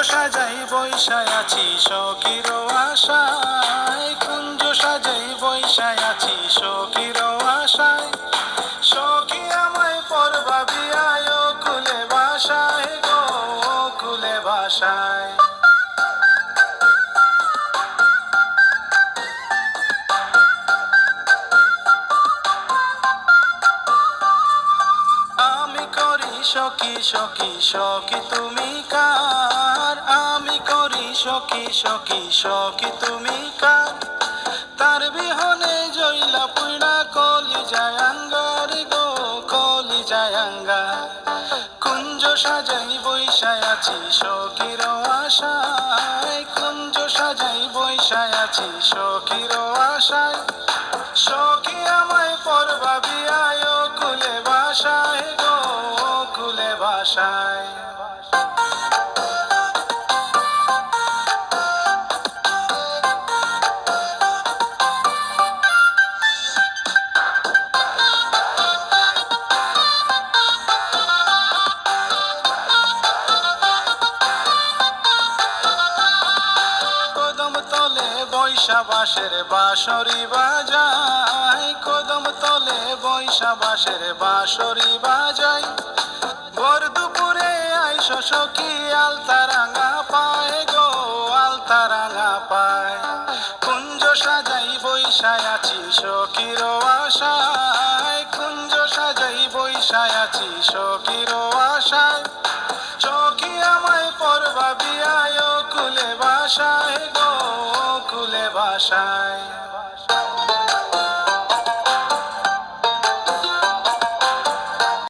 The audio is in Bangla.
সাজাই বৈশায় আছি সখীর আশায়, কুঞ্জ সাজাই বৈশায় আছি সখীর আশায়। সখী আমায় পর ভাবিয়ায় কুলে বাসায় গো কুলে বাসায়। আমি করি সখী সখী সখী তুমি কার, আমি করি সখী সখী সখী তুমি কার। তার বিহনে জইলা পুইড়া কলি যায় আঙ্গার গো কলি যায় আঙ্গার। কুঞ্জ সাজাই বৈশায় আছি সখীর আশায়, কুঞ্জ সাজাই বৈশায় আছি সখীর আশায়। সখী আমায় পর ভাবিয়ায় কুলে বাসায় গো কুলে বাসায়। কদম তলে বৈশা বাঁশের বাঁশরি বাজায়, কদম তলে বৈশা বাঁশের বাঁশরি বাজায়। ভোর দুপুরে আইস সখী আলতা রাঙা পায় গো আলতা রাঙা পায়। কুঞ্জ সাজাই বৈশায় আছি সখীর আশায়, কুঞ্জ সাজাই বৈশায় আছি সখীর আশায়। সখী আমায় পর ভাবিয়ায় কুলে বাসায় গো কুলে বাসায়।